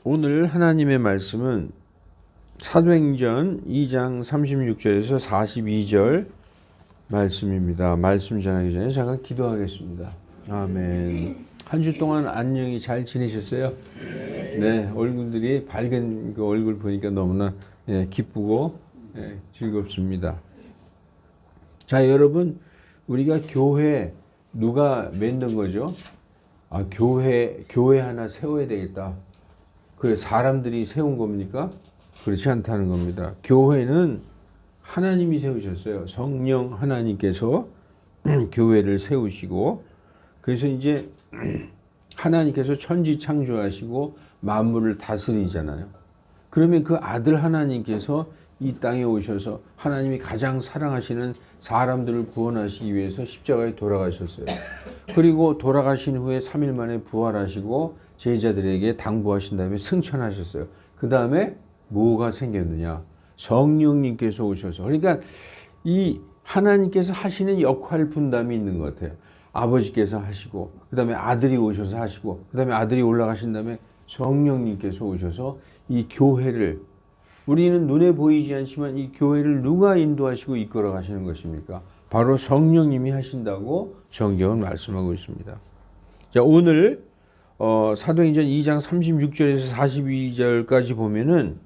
오늘 하나님의 말씀은 사도행전 2장 36절에서 42절 말씀입니다. 말씀 전하기 전에 잠깐 기도하겠습니다. 아멘. 한 주 동안 안녕히 잘 지내셨어요? 네, 얼굴들이 밝은 그 얼굴 보니까 너무나 기쁘고 즐겁습니다. 자, 여러분, 우리가 교회 누가 만든 거죠? 교회 하나 세워야 되겠다. 그래, 사람들이 세운 겁니까? 그렇지 않다는 겁니다. 교회는 하나님이 세우셨어요. 성령 하나님께서 교회를 세우시고, 그래서 이제 하나님께서 천지 창조하시고 만물을 다스리잖아요. 그러면 그 아들 하나님께서 이 땅에 오셔서 하나님이 가장 사랑하시는 사람들을 구원하시기 위해서 십자가에 돌아가셨어요. 그리고 돌아가신 후에 3일 만에 부활하시고 제자들에게 당부하신 다음에 승천하셨어요. 그 다음에 뭐가 생겼느냐? 성령님께서 오셔서. 그러니까 이 하나님께서 하시는 역할 분담이 있는 것 같아요. 아버지께서 하시고, 그 다음에 아들이 오셔서 하시고, 그 다음에 아들이 올라가신 다음에 성령님께서 오셔서 이 교회를, 우리는 눈에 보이지 않지만 이 교회를 누가 인도하시고 이끌어 가시는 것입니까? 바로 성령님이 하신다고 성경은 말씀하고 있습니다. 자, 오늘 사도행전 2장 36절에서 42절까지 보면은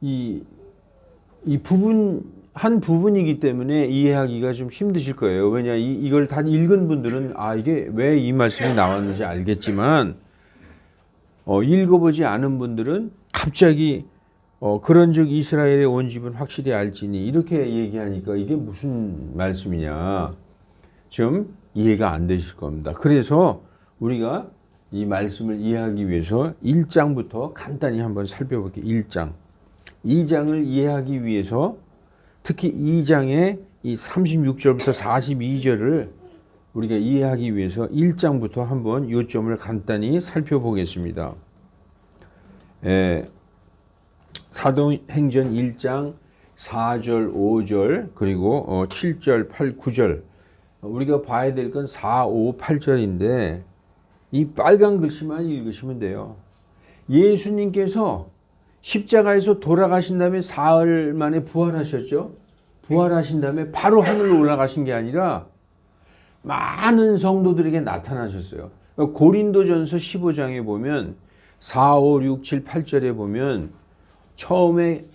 이 부분 한 부분이기 때문에 이해하기가 좀 힘드실 거예요. 왜냐, 이걸 다 읽은 분들은 이게 왜 이 말씀이 나왔는지 알겠지만, 읽어보지 않은 분들은 갑자기 그런즉 이스라엘의 온 집은 확실히 알지니 이렇게 얘기하니까 이게 무슨 말씀이냐 좀 이해가 안 되실 겁니다. 그래서 우리가 이 말씀을 이해하기 위해서 1장부터 간단히 한번 살펴볼게요. 1장. 2장을 이해하기 위해서 특히 2장의 이 36절부터 42절을 우리가 이해하기 위해서 1장부터 한번 요점을 간단히 살펴보겠습니다. 사도행전 1장 4절, 5절, 그리고 7절, 8, 9절. 우리가 봐야 될 건 4, 5, 8절인데 이 빨간 글씨만 읽으시면 돼요. 예수님께서 십자가에서 돌아가신 다음에 사흘 만에 부활하셨죠. 부활하신 다음에 바로 하늘로 올라가신 게 아니라 많은 성도들에게 나타나셨어요. 고린도전서 15장에 보면 4, 5, 6, 7, 8절에 보면 처음에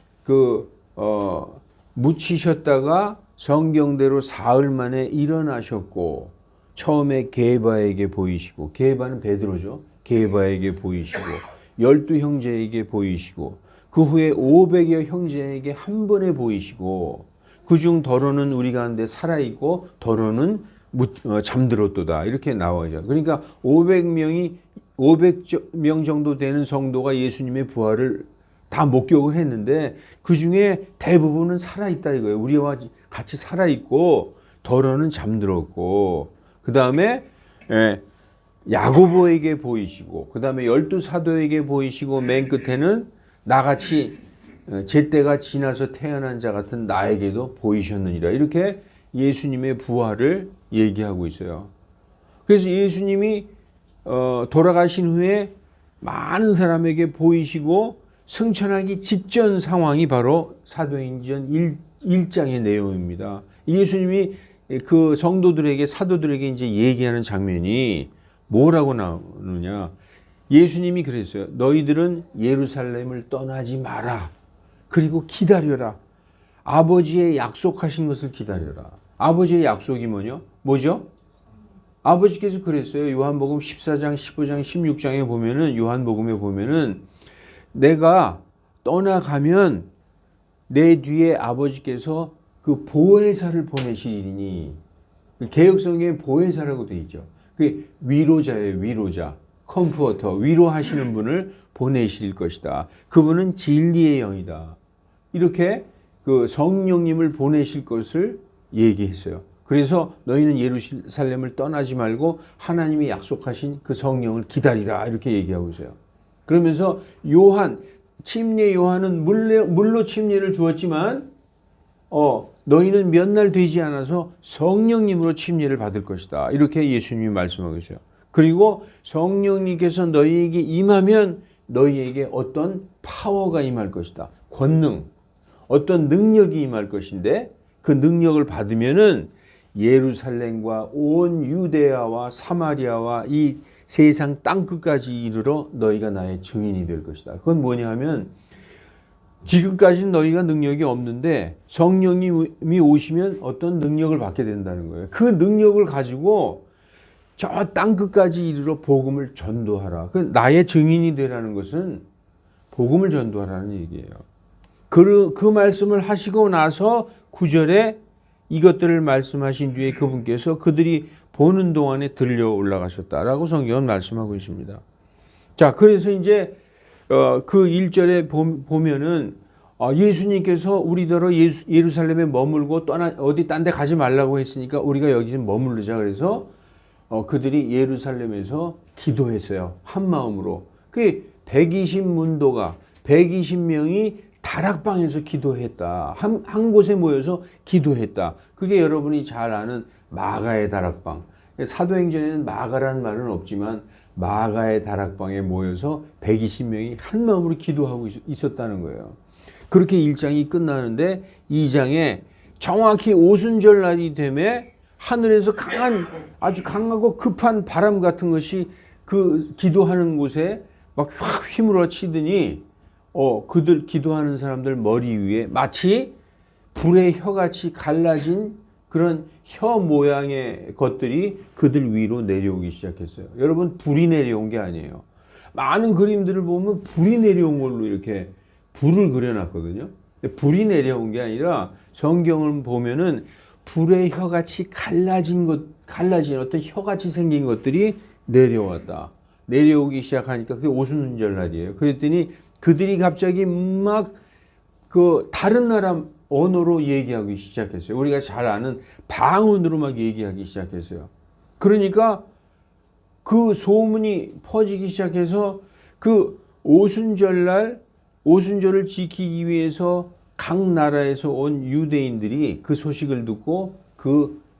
묻히셨다가 성경대로 사흘 만에 일어나셨고 처음에 게바에게 보이시고, 게바는 베드로죠. 게바에게 보이시고 12 형제에게 보이시고 그 후에 500여 형제에게 한 번에 보이시고 그중 더러는 우리 가운데 살아있고 더러는 잠들었도다 이렇게 나와요. 그러니까 500명 정도 되는 성도가 예수님의 부활을 다 목격을 했는데 그 중에 대부분은 살아있다 이거예요. 우리와 같이 살아있고 더러는 잠들었고 그 다음에 야고보에게 보이시고 그 다음에 12 사도에게 보이시고 맨 끝에는 나같이 제때가 지나서 태어난 자 같은 나에게도 보이셨느니라 이렇게 예수님의 부활을 얘기하고 있어요. 그래서 예수님이 돌아가신 후에 많은 사람에게 보이시고 승천하기 직전 상황이 바로 사도행전 1장의 내용입니다. 예수님이 그 성도들에게 사도들에게 이제 얘기하는 장면이 뭐라고 나오느냐. 예수님이 그랬어요. 너희들은 예루살렘을 떠나지 마라. 그리고 기다려라. 아버지의 약속하신 것을 기다려라. 아버지의 약속이 뭐죠? 아버지께서 그랬어요. 요한복음 14장, 15장, 16장에 보면은 요한복음에 보면은 내가 떠나가면 내 뒤에 아버지께서 그 보혜사를 보내시리니 개역성경에 보혜사라고 되어 있죠. 그게 위로자예요. 위로자. 컴포터. 위로하시는 분을 보내실 것이다. 그분은 진리의 영이다. 이렇게 그 성령님을 보내실 것을 얘기했어요. 그래서 너희는 예루살렘을 떠나지 말고 하나님이 약속하신 그 성령을 기다리라 이렇게 얘기하고 있어요. 그러면서 침례 요한은 물로 침례를 주었지만 너희는 몇 날 되지 않아서 성령님으로 침례를 받을 것이다. 이렇게 예수님이 말씀하고 있어요. 그리고 성령님께서 너희에게 임하면 너희에게 어떤 파워가 임할 것이다. 권능, 어떤 능력이 임할 것인데 그 능력을 받으면은 예루살렘과 온 유대야와 사마리아와 이 세상 땅끝까지 이르러 너희가 나의 증인이 될 것이다. 그건 뭐냐 하면 지금까지는 너희가 능력이 없는데 성령님이 오시면 어떤 능력을 받게 된다는 거예요. 그 능력을 가지고 저 땅끝까지 이르러 복음을 전도하라. 그 나의 증인이 되라는 것은 복음을 전도하라는 얘기예요. 그 말씀을 하시고 나서 9절에 이것들을 말씀하신 뒤에 그분께서 그들이 보는 동안에 들려 올라가셨다라고 성경은 말씀하고 있습니다. 자, 그래서 이제 그 1절에 보면은 예수님께서 우리더러 예루살렘에 머물고 어디 딴 데 가지 말라고 했으니까 우리가 여기 좀 머무르자. 그래서 그들이 예루살렘에서 기도했어요. 한 마음으로. 그 120문도가 120명이 다락방에서 기도했다. 한 곳에 모여서 기도했다. 그게 여러분이 잘 아는 마가의 다락방. 사도행전에는 마가라는 말은 없지만 마가의 다락방에 모여서 120명이 한 마음으로 기도하고 있었다는 거예요. 그렇게 1장이 끝나는데 2장에 정확히 오순절 날이 되매 하늘에서 아주 강하고 급한 바람 같은 것이 그 기도하는 곳에 막 확 휘몰아 치더니 그들 기도하는 사람들 머리 위에 마치 불의 혀같이 갈라진 그런 혀 모양의 것들이 그들 위로 내려오기 시작했어요. 여러분, 불이 내려온 게 아니에요. 많은 그림들을 보면 불이 내려온 걸로 이렇게 불을 그려놨거든요. 근데 불이 내려온 게 아니라 성경을 보면은 불의 혀같이 갈라진 어떤 혀같이 생긴 것들이 내려왔다. 내려오기 시작하니까 그게 오순절 날이에요. 그랬더니 그들이 갑자기 막 그 다른 나라 언어로 얘기하기 시작했어요. 우리가 잘 아는 방언으로 막 얘기하기 시작했어요. 그러니까 그 소문이 퍼지기 시작해서 그 오순절날 오순절을 지키기 위해서 각 나라에서 온 유대인들이 그 소식을 듣고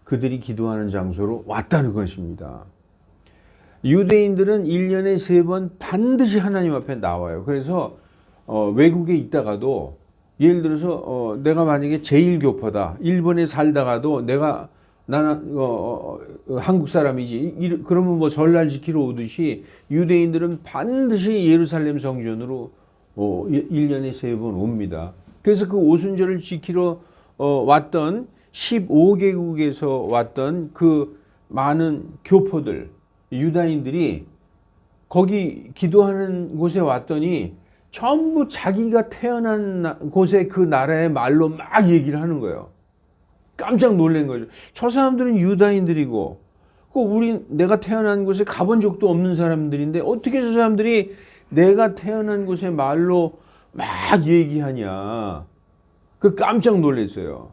그들이 기도하는 장소로 왔다는 것입니다. 유대인들은 1년에 3번 반드시 하나님 앞에 나와요. 그래서 외국에 있다가도 예를 들어서 내가 만약에 제1교포다. 일본에 살다가도 나는 한국 사람이지. 그러면 뭐 설날 지키러 오듯이 유대인들은 반드시 예루살렘 성전으로 1년에 3번 옵니다. 그래서 그 오순절을 지키러 왔던 15개국에서 왔던 그 많은 교포들, 유다인들이 거기 기도하는 곳에 왔더니 전부 자기가 태어난 곳의 그 나라의 말로 막 얘기를 하는 거예요. 깜짝 놀란 거죠. 저 사람들은 유다인들이고 내가 태어난 곳에 가본 적도 없는 사람들인데 어떻게 저 사람들이 내가 태어난 곳의 말로 막 얘기하냐. 깜짝 놀랐어요.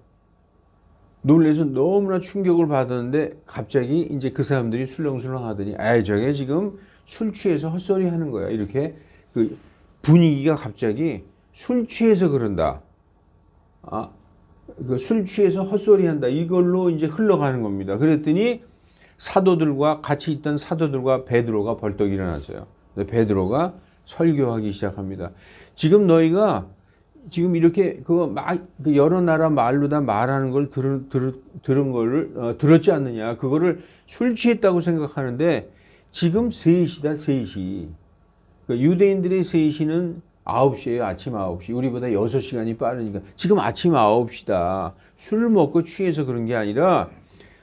놀래서 너무나 충격을 받았는데 갑자기 이제 그 사람들이 술렁술렁 하더니 저게 지금 술 취해서 헛소리 하는 거야. 이렇게 그 분위기가 갑자기 술 취해서 그런다. 술 취해서 헛소리 한다. 이걸로 이제 흘러가는 겁니다. 그랬더니 같이 있던 사도들과 베드로가 벌떡 일어났어요. 베드로가 설교하기 시작합니다. 지금 너희가 지금 이렇게 여러 나라 말로 다 말하는 걸 들은 거를 들었지 않느냐. 그거를 술 취했다고 생각하는데 지금 3시다, 3시. 유대인들의 3시는 9시예요. 아침 9시. 우리보다 6시간이 빠르니까. 지금 아침 9시다. 술 먹고 취해서 그런 게 아니라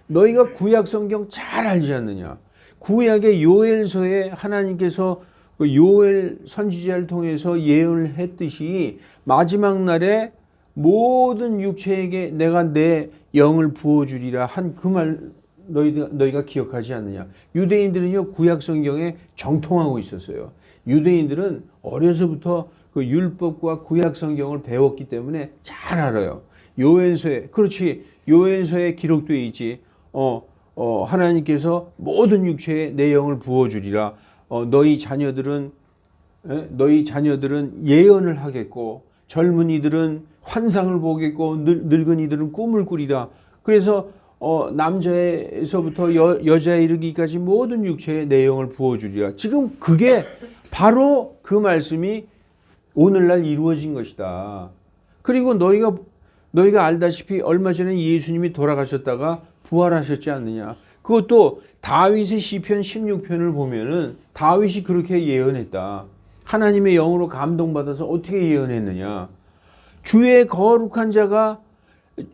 너희가 구약 성경 잘 알지 않느냐. 구약의 요엘서에 하나님께서 요엘 선지자를 통해서 예언을 했듯이 마지막 날에 모든 육체에게 내가 내 영을 부어주리라 한 그 말 너희가 기억하지 않느냐. 유대인들은요 구약 성경에 정통하고 있었어요. 유대인들은 어려서부터 그 율법과 구약 성경을 배웠기 때문에 잘 알아요. 요엘서에 기록되어 있지. 하나님께서 모든 육체에 내 영을 부어주리라. 너희 자녀들은 예언을 하겠고 젊은이들은 환상을 보겠고 늙은이들은 꿈을 꾸리라. 그래서 남자에서부터 여자에 이르기까지 모든 육체의 내용을 부어주리라. 지금 그게 바로 그 말씀이 오늘날 이루어진 것이다. 그리고 너희가 알다시피 얼마 전에 예수님이 돌아가셨다가 부활하셨지 않느냐. 그것도 다윗의 시편 16편을 보면은 다윗이 그렇게 예언했다. 하나님의 영으로 감동받아서 어떻게 예언했느냐. 주의 거룩한 자가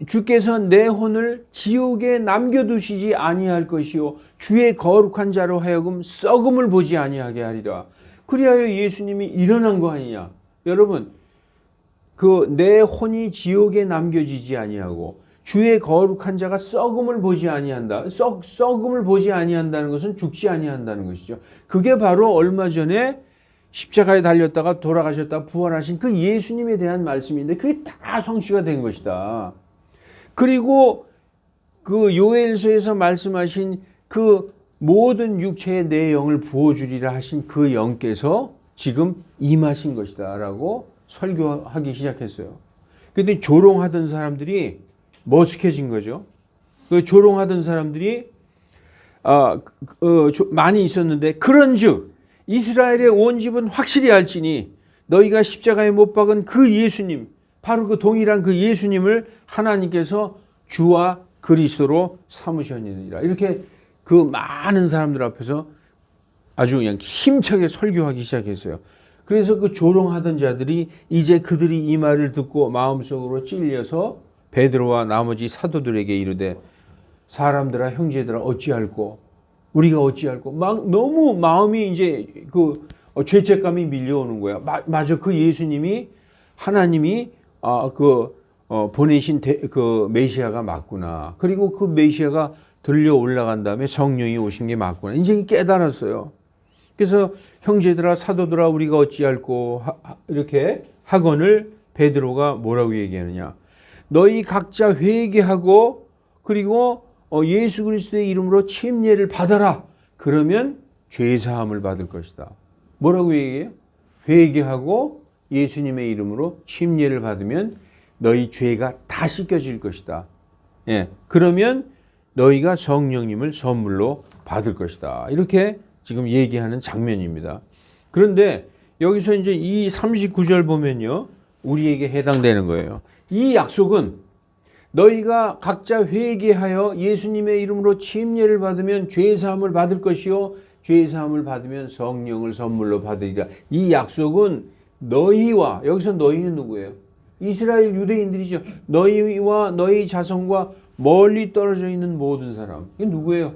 주께서 내 혼을 지옥에 남겨두시지 아니할 것이요 주의 거룩한 자로 하여금 썩음을 보지 아니하게 하리라. 그리하여 예수님이 일어난 거 아니냐. 여러분, 그 내 혼이 지옥에 남겨지지 아니하고 주의 거룩한 자가 썩음을 보지 아니한다. 썩음을 보지 아니한다는 것은 죽지 아니한다는 것이죠. 그게 바로 얼마 전에 십자가에 달렸다가 돌아가셨다 부활하신 그 예수님에 대한 말씀인데 그게 다 성취가 된 것이다. 그리고 그 요엘서에서 말씀하신 그 모든 육체의 내 영을 부어주리라 하신 그 영께서 지금 임하신 것이다 라고 설교하기 시작했어요. 근데 조롱하던 사람들이 머쓱해진 거죠. 그 조롱하던 사람들이 많이 있었는데 그런즉 이스라엘의 온 집은 확실히 알지니 너희가 십자가에 못 박은 그 예수님, 바로 그 동일한 그 예수님을 하나님께서 주와 그리스도로 삼으셨느니라. 이렇게 그 많은 사람들 앞에서 아주 그냥 힘차게 설교하기 시작했어요. 그래서 그 조롱하던 자들이 이제 그들이 이 말을 듣고 마음속으로 찔려서 베드로와 나머지 사도들에게 이르되 사람들아 형제들아 어찌할꼬 우리가 어찌할꼬 막 너무 마음이 이제 그 죄책감이 밀려오는 거야. 맞아, 그 예수님이 하나님이 보내신 그 메시아가 맞구나. 그리고 그 메시아가 들려 올라간 다음에 성령이 오신 게 맞구나. 이제 깨달았어요. 그래서 형제들아 사도들아 우리가 어찌할꼬 이렇게 하거늘 베드로가 뭐라고 얘기하느냐. 너희 각자 회개하고 그리고 예수 그리스도의 이름으로 침례를 받아라. 그러면 죄사함을 받을 것이다. 뭐라고 얘기해요? 회개하고 예수님의 이름으로 침례를 받으면 너희 죄가 다 씻겨질 것이다. 예, 그러면 너희가 성령님을 선물로 받을 것이다. 이렇게 지금 얘기하는 장면입니다. 그런데 여기서 이제 이 39절 보면요. 우리에게 해당되는 거예요. 이 약속은 너희가 각자 회개하여 예수님의 이름으로 침례를 받으면 죄사함을 받을 것이요 죄사함을 받으면 성령을 선물로 받으리라. 이 약속은 너희와, 여기서 너희는 누구예요? 이스라엘 유대인들이죠. 너희와 너희 자손과 멀리 떨어져 있는 모든 사람. 이게 누구예요?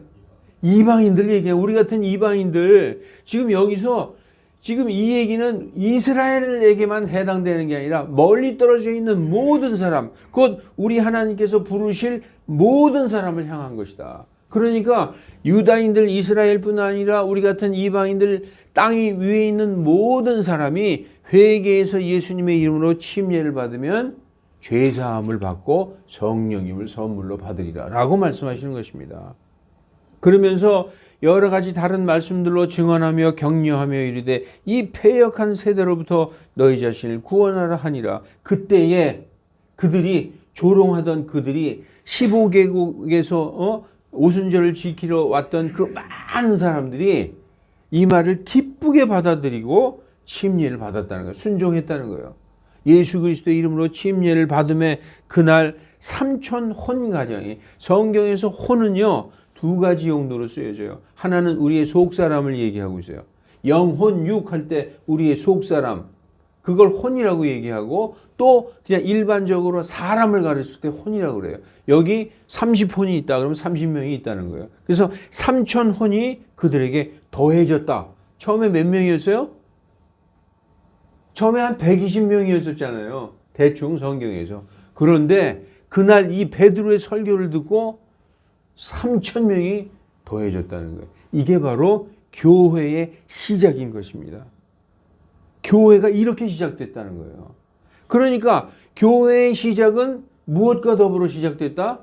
이방인들 얘기해요. 우리 같은 이방인들. 지금 여기서 지금 이 얘기는 이스라엘에게만 해당되는 게 아니라 멀리 떨어져 있는 모든 사람, 곧 우리 하나님께서 부르실 모든 사람을 향한 것이다. 그러니까 유다인들, 이스라엘뿐 아니라 우리 같은 이방인들, 땅 위에 있는 모든 사람이 회개해서 예수님의 이름으로 침례를 받으면 죄사함을 받고 성령님을 선물로 받으리라 라고 말씀하시는 것입니다. 그러면서 여러 가지 다른 말씀들로 증언하며 격려하며 이르되 이 패역한 세대로부터 너희 자신을 구원하라 하니라. 그때에 그들이 조롱하던 그들이 15개국에서 오순절을 지키러 왔던 그 많은 사람들이 이 말을 기쁘게 받아들이고 침례를 받았다는 거예요. 순종했다는 거예요. 예수 그리스도의 이름으로 침례를 받음에 그날 3,000혼가량이, 성경에서 혼은요 두 가지 용도로 쓰여져요. 하나는 우리의 속사람을 얘기하고 있어요. 영혼 육 할 때 우리의 속사람, 그걸 혼이라고 얘기하고, 또 그냥 일반적으로 사람을 가르칠 때 혼이라고 그래요. 여기 30혼이 있다 그러면 30명이 있다는 거예요. 그래서 3,000혼이 그들에게 더해졌다. 처음에 몇 명이었어요? 처음에 한 120명이었었잖아요. 대충 성경에서. 그런데 그날 이 베드로의 설교를 듣고 3,000명이 더해졌다는 거예요. 이게 바로 교회의 시작인 것입니다. 교회가 이렇게 시작됐다는 거예요. 그러니까 교회의 시작은 무엇과 더불어 시작됐다?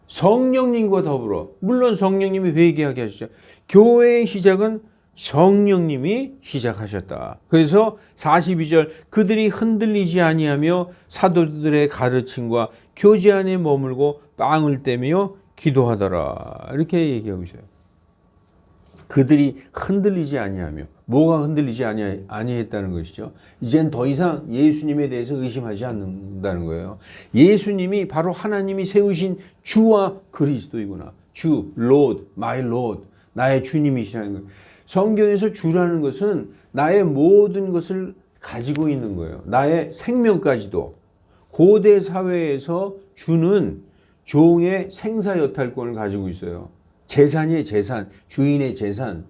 성령님과 더불어. 물론 성령님이 회개하게 하시죠. 교회의 시작은 성령님이 시작하셨다. 그래서 42절 그들이 흔들리지 아니하며 사도들의 가르침과 교제 안에 머물고 빵을 떼며 기도하더라. 이렇게 얘기하고 있어요. 그들이 흔들리지 아니하며 뭐가 흔들리지 아니했다는 것이죠. 이젠 더 이상 예수님에 대해서 의심하지 않는다는 거예요. 예수님이 바로 하나님이 세우신 주와 그리스도이구나. 주, Lord, my Lord, 나의 주님이시라는 거예요. 성경에서 주라는 것은 나의 모든 것을 가지고 있는 거예요. 나의 생명까지도. 고대 사회에서 주는 종의 생사 여탈권을 가지고 있어요. 재산이에요, 재산. 주인의 재산.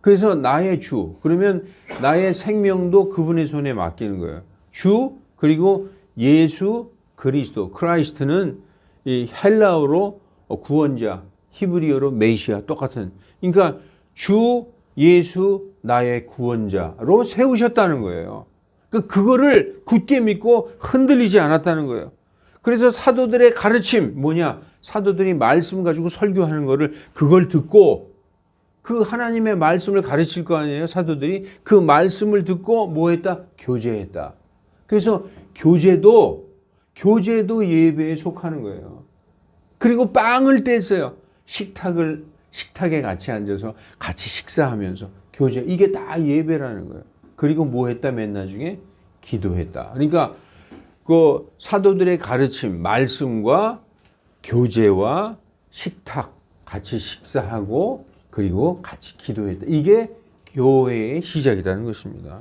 그래서 나의 주. 그러면 나의 생명도 그분의 손에 맡기는 거예요. 주, 그리고 예수 그리스도. 크라이스트는 이 헬라어로 구원자, 히브리어로 메시아 똑같은. 그러니까 주 예수 나의 구원자로 세우셨다는 거예요. 그거를 굳게 믿고 흔들리지 않았다는 거예요. 그래서 사도들의 가르침 뭐냐? 사도들이 말씀 가지고 설교하는 거를 그걸 듣고 그 하나님의 말씀을 가르칠 거 아니에요. 사도들이 그 말씀을 듣고 뭐 했다? 교제했다. 그래서 교제도 예배에 속하는 거예요. 그리고 빵을 뗐어요. 식탁에 같이 앉아서 같이 식사하면서 교제. 이게 다 예배라는 거예요. 그리고 뭐 했다? 맨 나중에 기도했다. 그러니까 그 사도들의 가르침, 말씀과 교제와 식탁 같이 식사하고 그리고 같이 기도했다. 이게 교회의 시작이라는 것입니다.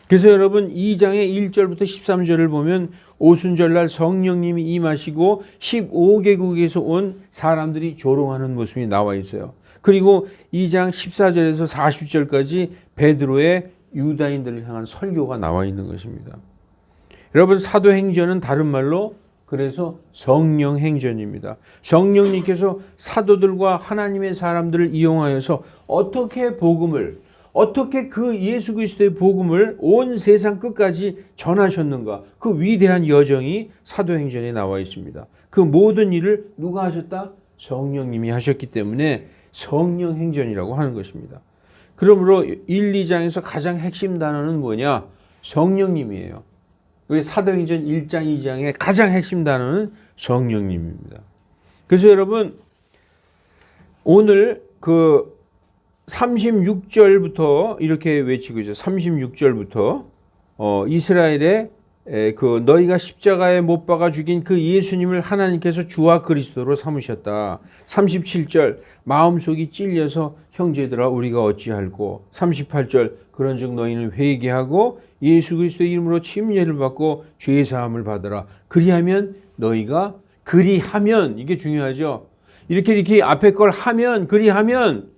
그래서 여러분 2장의 1절부터 13절을 보면 오순절날 성령님이 임하시고 15개국에서 온 사람들이 조롱하는 모습이 나와 있어요. 그리고 2장 14절에서 40절까지 베드로의 유다인들을 향한 설교가 나와 있는 것입니다. 여러분 사도행전은 다른 말로 그래서 성령행전입니다. 성령님께서 사도들과 하나님의 사람들을 이용하여서 어떻게 그 예수 그리스도의 복음을 온 세상 끝까지 전하셨는가. 그 위대한 여정이 사도행전에 나와 있습니다. 그 모든 일을 누가 하셨다? 성령님이 하셨기 때문에 성령행전이라고 하는 것입니다. 그러므로 1, 2장에서 가장 핵심 단어는 뭐냐? 성령님이에요. 우리 사도행전 1장, 2장의 가장 핵심 단어는 성령님입니다. 그래서 여러분 오늘 그 36절부터 이렇게 외치고 있어요. 36절부터 이스라엘의 그 너희가 십자가에 못 박아 죽인 그 예수님을 하나님께서 주와 그리스도로 삼으셨다. 37절 마음속이 찔려서 형제들아 우리가 어찌할꼬. 38절 그런즉 너희는 회개하고 예수 그리스도의 이름으로 침례를 받고 죄 사함을 받으라. 그리하면 이게 중요하죠. 이렇게 앞에 걸 하면 그리하면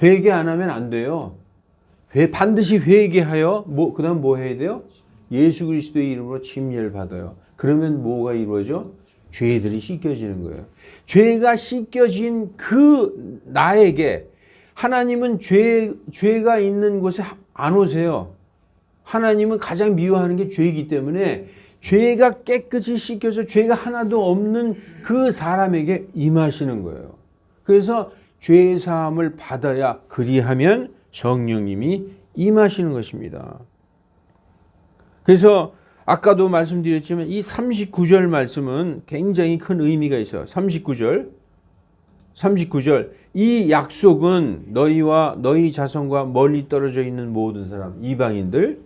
회개 안 하면 안 돼요. 반드시 회개하여 그다음 뭐 해야 돼요? 예수 그리스도의 이름으로 침례를 받아요. 그러면 뭐가 이루어져? 죄들이 씻겨지는 거예요. 죄가 씻겨진 그 나에게 하나님은 죄가 있는 곳에 안 오세요. 하나님은 가장 미워하는 게 죄이기 때문에 죄가 깨끗이 씻겨서 죄가 하나도 없는 그 사람에게 임하시는 거예요. 그래서 죄 사함을 받아야 그리하면 성령님이 임하시는 것입니다. 그래서 아까도 말씀드렸지만 이 39절 말씀은 굉장히 큰 의미가 있어요. 39절 이 약속은 너희와 너희 자손과 멀리 떨어져 있는 모든 사람 이방인들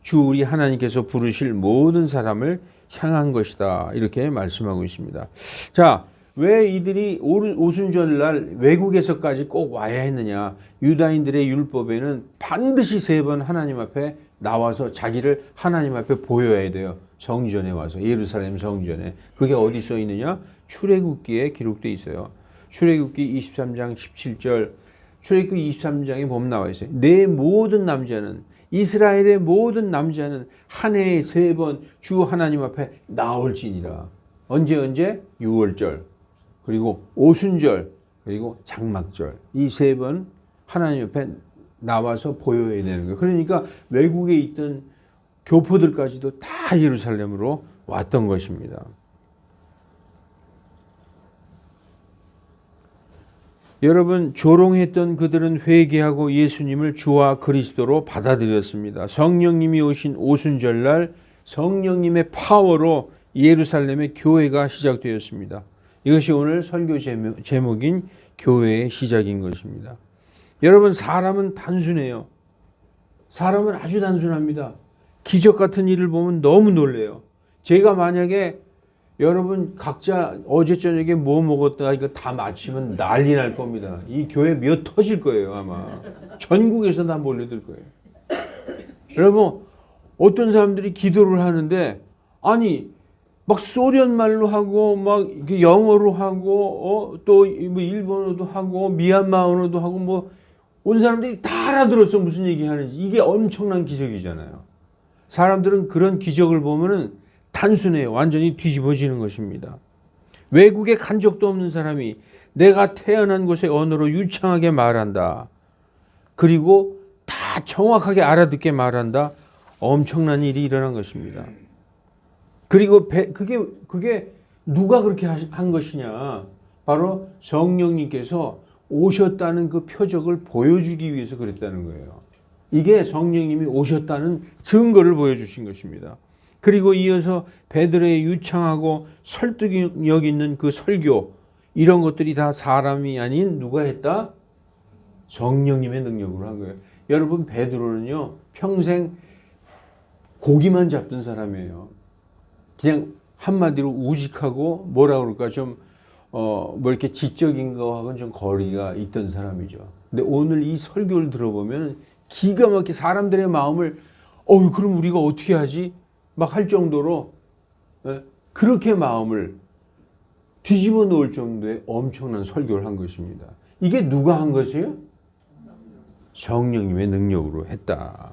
주 우리 하나님께서 부르실 모든 사람을 향한 것이다. 이렇게 말씀하고 있습니다. 자, 왜 이들이 오순절날 외국에서까지 꼭 와야 했느냐? 유다인들의 율법에는 반드시 3번 하나님 앞에 나와서 자기를 하나님 앞에 보여야 돼요. 성전에 와서 예루살렘 성전에. 그게 어디 써 있느냐? 출애굽기에 기록되어 있어요. 출애굽기 23장 17절 출애굽기 23장에 보면 나와 있어요. 내 모든 남자는 이스라엘의 모든 남자는 한 해에 3번 주 하나님 앞에 나올지니라. 언제? 6월절 그리고 오순절 그리고 장막절 이 3번 하나님 앞에 나와서 보여야 되는 거예요. 그러니까 외국에 있던 교포들까지도 다 예루살렘으로 왔던 것입니다. 여러분, 조롱했던 그들은 회개하고 예수님을 주와 그리스도로 받아들였습니다. 성령님이 오신 오순절날 성령님의 파워로 예루살렘의 교회가 시작되었습니다. 이것이 오늘 설교 제목인 교회의 시작인 것입니다. 여러분, 사람은 단순해요. 사람은 아주 단순합니다. 기적 같은 일을 보면 너무 놀래요. 제가 만약에 여러분 각자 어제 저녁에 뭐 먹었다 이거 다 맞히면 난리 날 겁니다. 이 교회 미어 터질 거예요. 아마 전국에서 다 몰려들 거예요. 여러분, 어떤 사람들이 기도를 하는데 아니 막 소련 말로 하고 막 영어로 하고 또 뭐 일본어도 하고 미얀마 언어도 하고 뭐 온 사람들이 다 알아들었어. 무슨 얘기하는지. 이게 엄청난 기적이잖아요. 사람들은 그런 기적을 보면은 단순해요. 완전히 뒤집어지는 것입니다. 외국에 간 적도 없는 사람이 내가 태어난 곳의 언어로 유창하게 말한다. 그리고 다 정확하게 알아듣게 말한다. 엄청난 일이 일어난 것입니다. 그리고 그게 누가 그렇게 한 것이냐. 바로 성령님께서 오셨다는 그 표적을 보여주기 위해서 그랬다는 거예요. 이게 성령님이 오셨다는 증거를 보여주신 것입니다. 그리고 이어서 베드로의 유창하고 설득력 있는 그 설교, 이런 것들이 다 사람이 아닌 누가 했다? 성령님의 능력으로 한 거예요. 여러분, 베드로는요 평생 고기만 잡던 사람이에요. 그냥 한마디로 우직하고 뭐라 그럴까 좀 뭐 이렇게 지적인 거하고는 좀 거리가 있던 사람이죠. 근데 오늘 이 설교를 들어보면 기가 막히게 사람들의 마음을 그럼 우리가 어떻게 하지? 막 할 정도로 그렇게 마음을 뒤집어 놓을 정도의 엄청난 설교를 한 것입니다. 이게 누가 한 것이에요? 성령님의 능력으로 했다.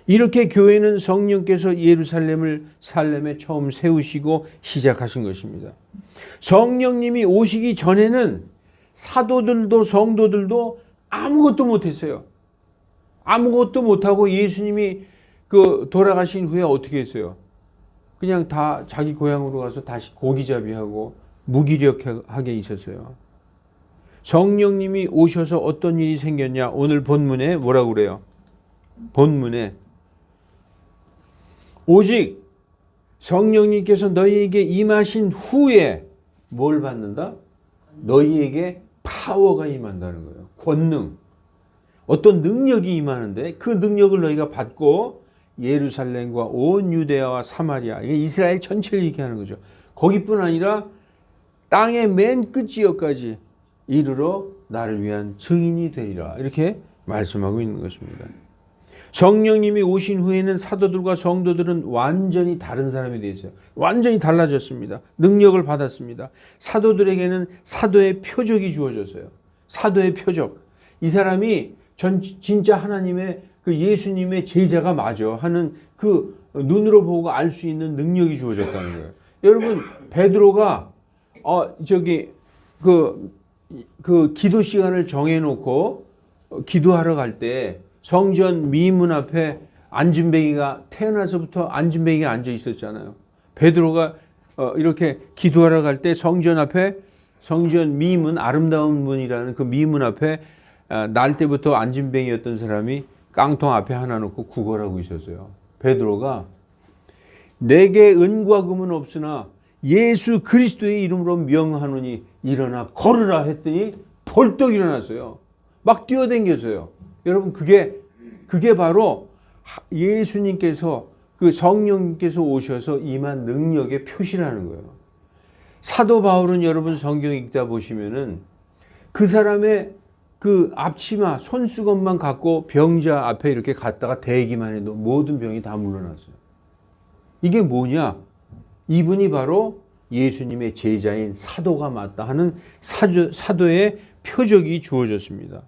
이렇게 교회는 성령께서 예루살렘을 살렘에 처음 세우시고 시작하신 것입니다. 성령님이 오시기 전에는 사도들도 성도들도 아무것도 못했어요. 아무것도 못하고 예수님이 돌아가신 후에 어떻게 했어요? 그냥 다 자기 고향으로 가서 다시 고기잡이하고 무기력하게 있었어요. 성령님이 오셔서 어떤 일이 생겼냐? 오늘 본문에 뭐라고 그래요? 본문에 오직 성령님께서 너희에게 임하신 후에 뭘 받는다? 너희에게 파워가 임한다는 거예요. 권능. 어떤 능력이 임하는데 그 능력을 너희가 받고 예루살렘과 온 유대야와 사마리아, 이게 이스라엘 전체를 얘기하는 거죠. 거기뿐 아니라 땅의 맨 끝 지역까지 이르러 나를 위한 증인이 되리라. 이렇게 말씀하고 있는 것입니다. 성령님이 오신 후에는 사도들과 성도들은 완전히 다른 사람이 되었어요. 완전히 달라졌습니다. 능력을 받았습니다. 사도들에게는 사도의 표적이 주어졌어요. 사도의 표적. 이 사람이 진짜 하나님의 그 예수님의 제자가 맞아 하는 그 눈으로 보고 알 수 있는 능력이 주어졌다는 거예요. 여러분, 베드로가 그 기도 시간을 정해놓고 기도하러 갈 때 성전 미문 앞에 안진뱅이가 태어나서부터 안진뱅이가 앉아 있었잖아요. 베드로가 이렇게 기도하러 갈 때 성전 앞에 성전 미문, 아름다운 문이라는 그 미문 앞에 날 때부터 안진뱅이였던 사람이 깡통 앞에 하나 놓고 구걸하고 있었어요. 베드로가 내게 은과 금은 없으나 예수 그리스도의 이름으로 명하노니 일어나 걸으라 했더니 벌떡 일어났어요. 막 뛰어댕겼어요. 여러분, 그게 바로 예수님께서 그 성령님께서 오셔서 임한 능력의 표시라는 거예요. 사도 바울은 여러분 성경 읽다 보시면은 그 사람의 그 앞치마 손수건만 갖고 병자 앞에 이렇게 갔다가 대기만 해도 모든 병이 다 물러났어요. 이게 뭐냐? 이분이 바로 예수님의 제자인 사도가 맞다 하는 사도의 표적이 주어졌습니다.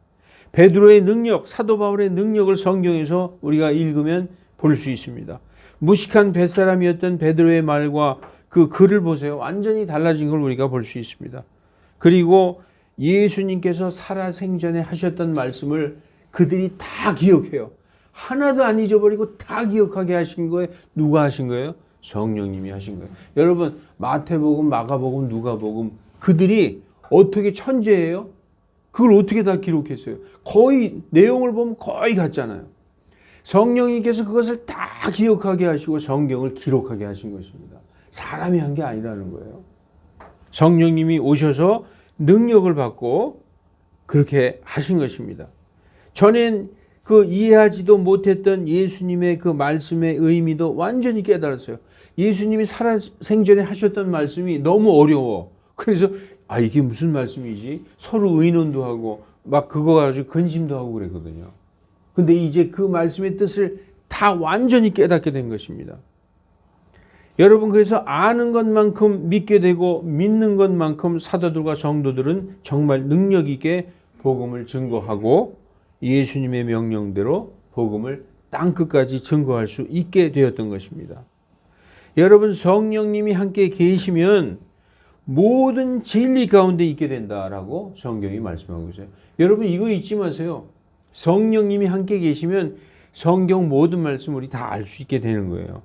베드로의 능력, 사도 바울의 능력을 성경에서 우리가 읽으면 볼 수 있습니다. 무식한 뱃사람이었던 베드로의 말과 그 글을 보세요. 완전히 달라진 걸 우리가 볼 수 있습니다. 그리고 예수님께서 살아생전에 하셨던 말씀을 그들이 다 기억해요. 하나도 안 잊어버리고 다 기억하게 하신 거예요. 누가 하신 거예요? 성령님이 하신 거예요. 여러분, 마태복음, 마가복음, 누가복음, 그들이 어떻게 천재예요? 그걸 어떻게 다 기록했어요? 거의 내용을 보면 거의 같잖아요. 성령님께서 그것을 다 기억하게 하시고 성경을 기록하게 하신 것입니다. 사람이 한 게 아니라는 거예요. 성령님이 오셔서 능력을 받고 그렇게 하신 것입니다. 전엔 그 이해하지도 못했던 예수님의 그 말씀의 의미도 완전히 깨달았어요. 예수님이 살아생전에 하셨던 말씀이 너무 어려워. 그래서 이게 무슨 말씀이지? 서로 의논도 하고 막 그거 가지고 근심도 하고 그랬거든요. 근데 이제 그 말씀의 뜻을 다 완전히 깨닫게 된 것입니다. 여러분, 그래서 아는 것만큼 믿게 되고 믿는 것만큼 사도들과 성도들은 정말 능력 있게 복음을 증거하고 예수님의 명령대로 복음을 땅끝까지 증거할 수 있게 되었던 것입니다. 여러분, 성령님이 함께 계시면 모든 진리 가운데 있게 된다라고 성경이 말씀하고 있어요. 여러분, 이거 잊지 마세요. 성령님이 함께 계시면 성경 모든 말씀 우리 다 알 수 있게 되는 거예요.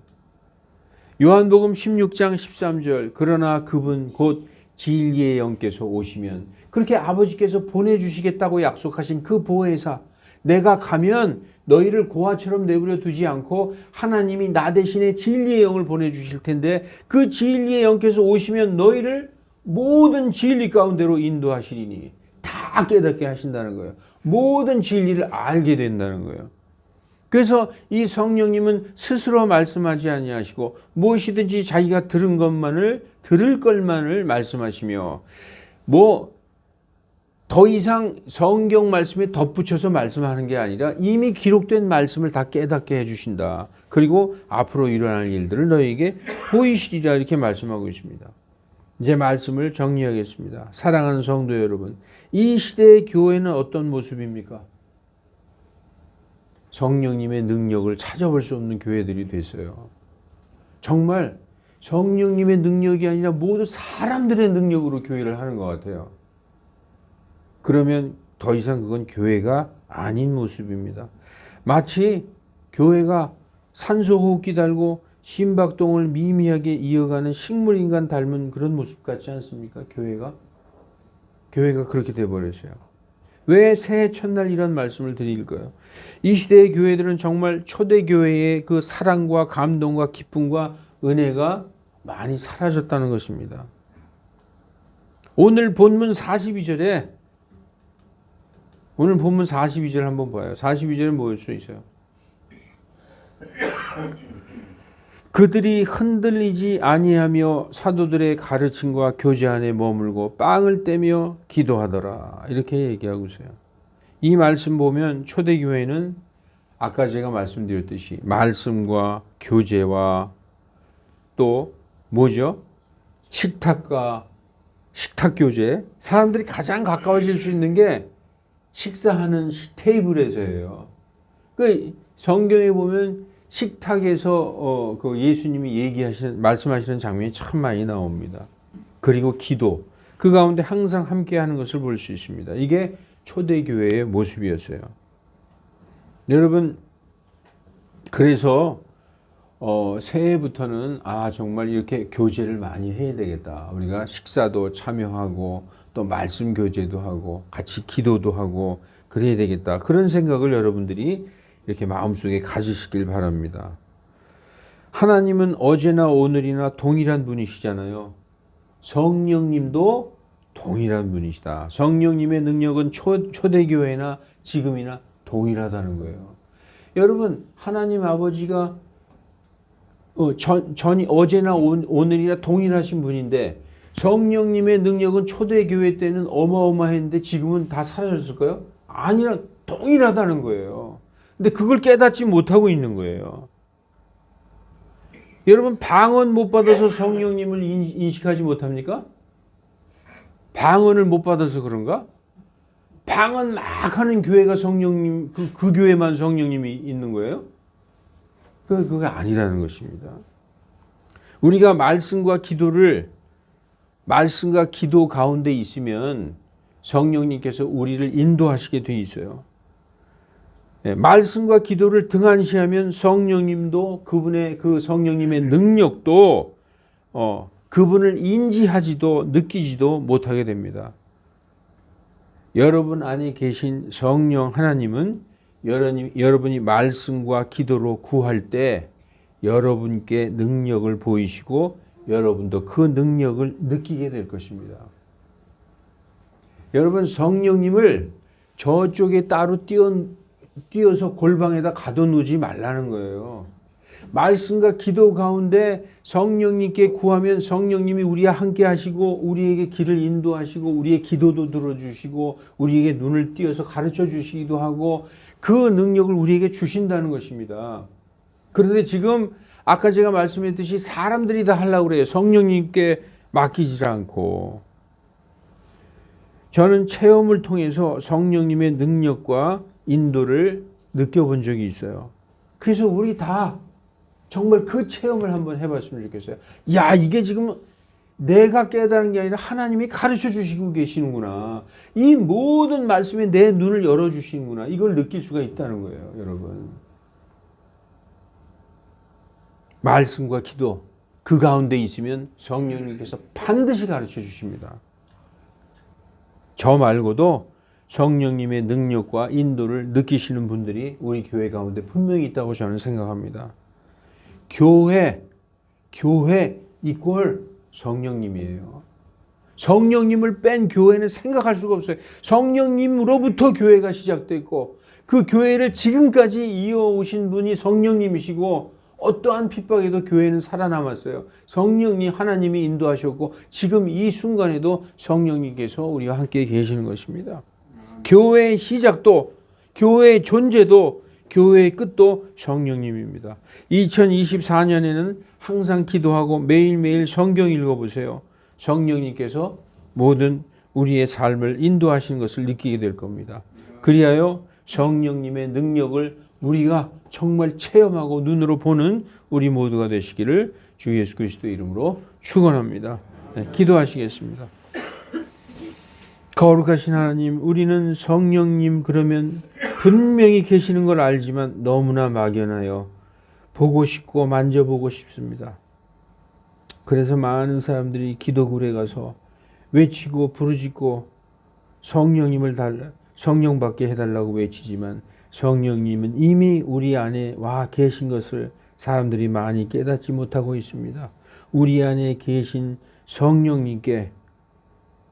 요한복음 16장 13절, 그러나 그분 곧 진리의 영께서 오시면, 그렇게 아버지께서 보내주시겠다고 약속하신 그 보혜사, 내가 가면 너희를 고아처럼 내버려 두지 않고 하나님이 나 대신에 진리의 영을 보내주실 텐데, 그 진리의 영께서 오시면 너희를 모든 진리 가운데로 인도하시리니, 다 깨닫게 하신다는 거예요. 모든 진리를 알게 된다는 거예요. 그래서 이 성령님은 스스로 말씀하지 아니하시고 무엇이든지 자기가 들은 것만을 말씀하시며, 더 이상 성경 말씀에 덧붙여서 말씀하는 게 아니라 이미 기록된 말씀을 다 깨닫게 해주신다. 그리고 앞으로 일어날 일들을 너희에게 보이시리라, 이렇게 말씀하고 있습니다. 이제 말씀을 정리하겠습니다. 사랑하는 성도 여러분, 이 시대의 교회는 어떤 모습입니까? 성령님의 능력을 찾아볼 수 없는 교회들이 됐어요. 정말 성령님의 능력이 아니라 모두 사람들의 능력으로 교회를 하는 것 같아요. 그러면 더 이상 그건 교회가 아닌 모습입니다. 마치 교회가 산소호흡기 달고 심박동을 미미하게 이어가는 식물인간 닮은 그런 모습 같지 않습니까? 교회가 그렇게 돼버렸어요. 왜 새해 첫날 이런 말씀을 드릴까요? 이 시대의 교회들은 정말 초대교회의 그 사랑과 감동과 기쁨과 은혜가 많이 사라졌다는 것입니다. 오늘 본문 42절에 오늘 본문 42절 한번 봐요. 42절에 뭐일 수 있어요? 그들이 흔들리지 아니하며 사도들의 가르침과 교제 안에 머물고 빵을 떼며 기도하더라, 이렇게 얘기하고 있어요. 이 말씀 보면 초대교회는 아까 제가 말씀드렸듯이 말씀과 교제와 또 뭐죠? 식탁 교제, 사람들이 가장 가까워질 수 있는 게 식사하는 테이블에서예요. 그 성경에 보면 식탁에서 그 예수님이 말씀하시는 장면이 참 많이 나옵니다. 그리고 기도, 그 가운데 항상 함께하는 것을 볼 수 있습니다. 이게 초대교회의 모습이었어요. 여러분, 그래서 새해부터는 정말 이렇게 교제를 많이 해야 되겠다. 우리가 식사도 참여하고 또 말씀 교제도 하고 같이 기도도 하고 그래야 되겠다. 그런 생각을 여러분들이 이렇게 마음속에 가지시길 바랍니다. 하나님은 어제나 오늘이나 동일한 분이시잖아요. 성령님도 동일한 분이시다. 성령님의 능력은 초대교회나 지금이나 동일하다는 거예요. 여러분, 하나님 아버지가 어제나 오늘이나 동일하신 분인데 성령님의 능력은 초대교회 때는 어마어마했는데 지금은 다 사라졌을까요? 아니라 동일하다는 거예요. 근데 그걸 깨닫지 못하고 있는 거예요. 여러분, 방언 못 받아서 성령님을 인식하지 못합니까? 방언을 못 받아서 그런가? 방언 막 하는 교회가 성령님, 그 교회만 성령님이 있는 거예요? 그거 아니라는 것입니다. 우리가 말씀과 기도 가운데 있으면 성령님께서 우리를 인도하시게 돼 있어요. 말씀과 기도를 등한시하면 성령님도 그분의 그 성령님의 능력도 그분을 인지하지도 느끼지도 못하게 됩니다. 여러분 안에 계신 성령 하나님은 여러분이 말씀과 기도로 구할 때 여러분께 능력을 보이시고 여러분도 그 능력을 느끼게 될 것입니다. 여러분 성령님을 저쪽에 따로 띄어서 골방에다 가둬놓지 말라는 거예요. 말씀과 기도 가운데 성령님께 구하면 성령님이 우리와 함께 하시고 우리에게 길을 인도하시고 우리의 기도도 들어주시고 우리에게 눈을 띄어서 가르쳐 주시기도 하고 그 능력을 우리에게 주신다는 것입니다. 그런데 지금 아까 제가 말씀했듯이 사람들이 다 하려고 그래요. 성령님께 맡기지 않고. 저는 체험을 통해서 성령님의 능력과 인도를 느껴본 적이 있어요. 그래서 우리 다 정말 그 체험을 한번 해봤으면 좋겠어요. 야, 이게 지금 내가 깨달은 게 아니라 하나님이 가르쳐 주시고 계시는구나. 이 모든 말씀에 내 눈을 열어주시는구나. 이걸 느낄 수가 있다는 거예요, 여러분. 말씀과 기도, 그 가운데 있으면 성령님께서 반드시 가르쳐 주십니다. 저 말고도 성령님의 능력과 인도를 느끼시는 분들이 우리 교회 가운데 분명히 있다고 저는 생각합니다. 교회 이꼴 성령님이에요. 성령님을 뺀 교회는 생각할 수가 없어요. 성령님으로부터 교회가 시작됐고 그 교회를 지금까지 이어오신 분이 성령님이시고 어떠한 핍박에도 교회는 살아남았어요. 성령님 하나님이 인도하셨고 지금 이 순간에도 성령님께서 우리와 함께 계시는 것입니다. 교회의 시작도 교회의 존재도 교회의 끝도 성령님입니다. 2024년에는 항상 기도하고 매일매일 성경 읽어보세요. 성령님께서 모든 우리의 삶을 인도하시는 것을 느끼게 될 겁니다. 그리하여 성령님의 능력을 우리가 정말 체험하고 눈으로 보는 우리 모두가 되시기를 주 예수 그리스도의 이름으로 축원합니다. 네, 기도하시겠습니다. 거룩하신 하나님, 우리는 성령님 그러면 분명히 계시는 걸 알지만 너무나 막연하여 보고 싶고 만져보고 싶습니다. 그래서 많은 사람들이 기도굴에 가서 외치고 부르짖고 성령 받게 해달라고 외치지만 성령님은 이미 우리 안에 와 계신 것을 사람들이 많이 깨닫지 못하고 있습니다. 우리 안에 계신 성령님께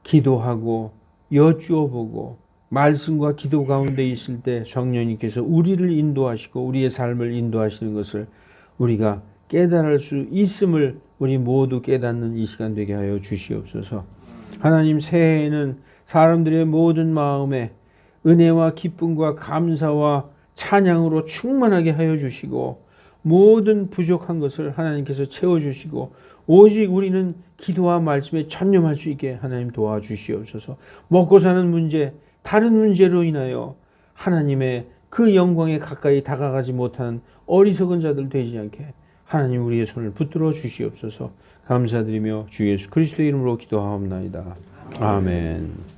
기도하고 여쭈어보고 말씀과 기도 가운데 있을 때 성령님께서 우리를 인도하시고 우리의 삶을 인도하시는 것을 우리가 깨달을 수 있음을 우리 모두 깨닫는 이 시간 되게 하여 주시옵소서. 하나님, 새해에는 사람들의 모든 마음에 은혜와 기쁨과 감사와 찬양으로 충만하게 하여 주시고 모든 부족한 것을 하나님께서 채워주시고 오직 우리는 기도와 말씀에 전념할 수 있게 하나님 도와주시옵소서. 먹고 사는 문제, 다른 문제로 인하여 하나님의 그 영광에 가까이 다가가지 못한 어리석은 자들 되지 않게 하나님 우리의 손을 붙들어 주시옵소서. 감사드리며 주 예수 그리스도의 이름으로 기도하옵나이다. 아멘.